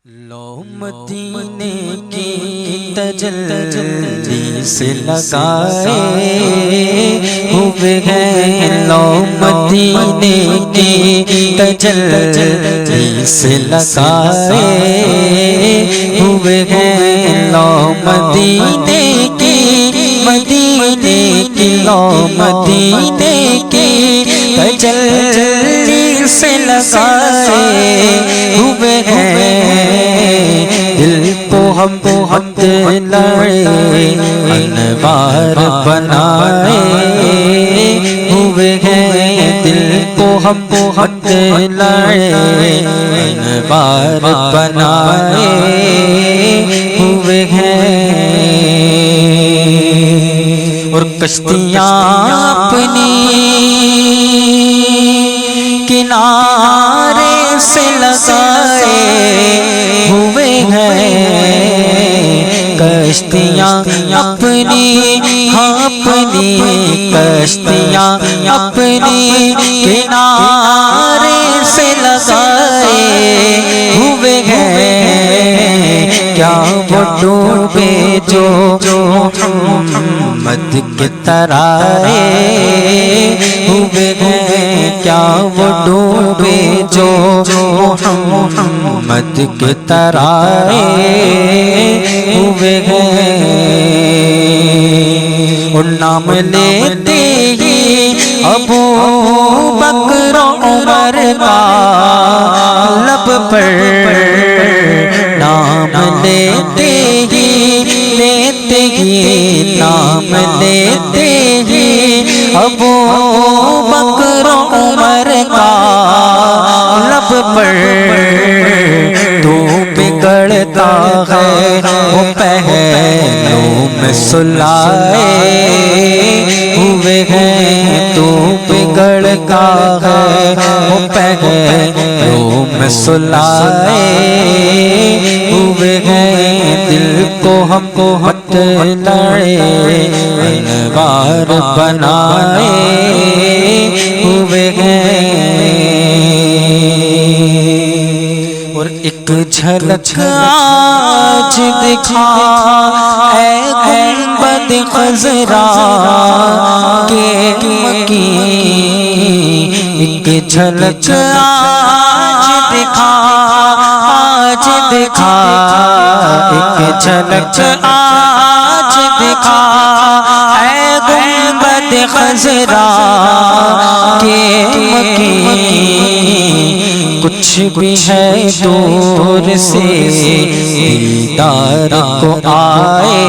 لو مدینے کی تجلی سے لگائے ہوئے ہیں، لو مدینے کی تجلی سے لگائے ہوئے ہیں، لو مدینے کی لو مدینے کی تجلی سے لگائے ہوئے ہیں، دل کو ہم لائے انوار بنائے ہوئے ہیں، دل کو ہم لائے انوار بنائے ہوئے ہیں، اور کشتیاں اپنی کنارے سے لگائے ہوئے ہیں، کشتیاں اپنی کشتیاں اپنی کنارے سے لگائے ہوئے ہیں، کیا وہ ڈوبے جو محمد کے ترائے ہوئے ہیں، کیا وہ ڈوبے جو محمد کے ترائے ہوئے ہیں، اور نام لیتے ہی ابو بکر عمر کا لب پر، نام لیتے ہی نام لیتے ہی ابو بکر عمر کا لب پر تو بگڑتا ہے، وہ پہلوں میں سلائے ہوئے ہیں، تو بگڑتا ہے، وہ پہلوں میں سلائے ہوئے ہیں، دل کو ہم لائے انوار بنائے ہوئے ہیں، اور ایک جھلک آج دکھا اے گنبد خضرا کے مکیں، ایک جھلک آج دکھا ایک جھلک آج دکھا اے گنبد خضرا کے مکیں، کچھ بھی ہے دور سے دیدار کو آئے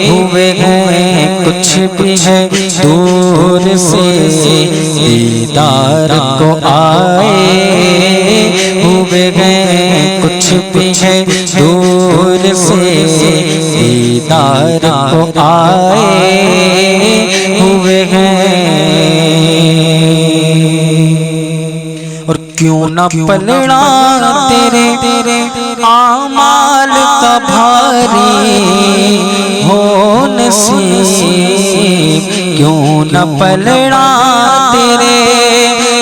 ہوئے ہیں، کچھ بھی ہے دور سے دیدار کو آئے ہوئے ہیں، کچھ بھی ہے دور سے دیدار کو آئے ہوئے ہیں، اور کیوں نہ پلڑا تیرے اعمال کا بھاری ہو نصیب، کیوں نہ پلڑا تیرے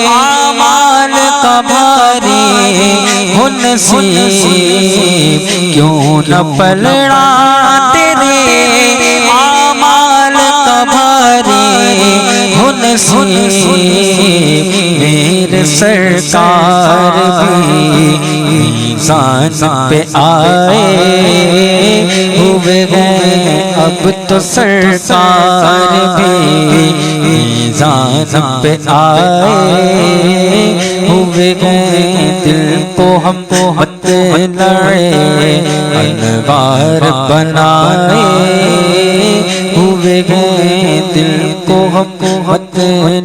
اعمال کا بھاری ہو نصیب، کیوں نہ پلڑا تیرے اعمال کا بھاری ہو نصیب، میرے سرکار بھی میزان پہ آئے ہوئے ہیں، اب تو سرکار بھی میزان پہ آئے ہوئے ہیں، دل کو ہم لائے انوار بنائے ہوئے ہیں، دل کو ہم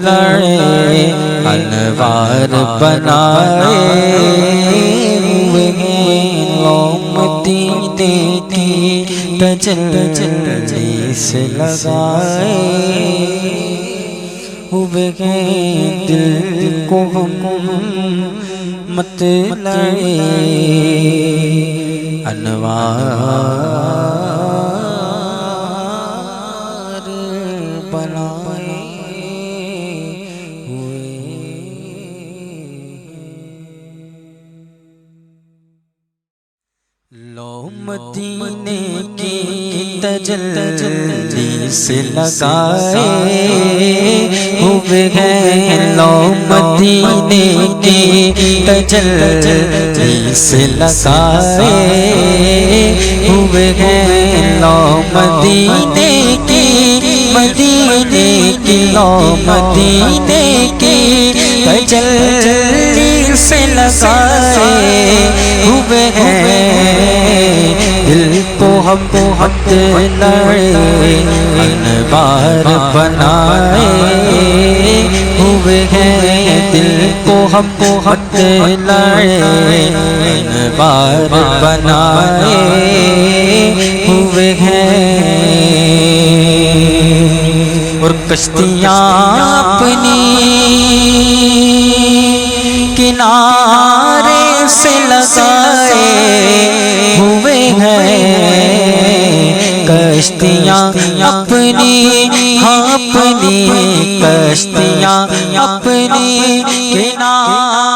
لائے انوار بنائے ہوئے ہیں، لو مدینے کی تجلی سے لگائے ہوئے ہیں، دل کو ہم مت لائے انوار لو مدینے کی تجلی سے لگائے ہوئے ہیں، لو مدینے کی تجلی سے لگائے ہوئے ہیں، لو مدینے کی لو مدینے کی تجلی سے لگائے ہوئے ہیں، دل کو ہم لڑے انوار بنائے ہوئے ہیں، دل کو ہم لڑے انوار بنائے ہوئے ہیں، اور کشتیاں اپنی کنارے سے لگائے ہوئے ہیں، کشتیاں اپنی کشتیاں اپنی کنارے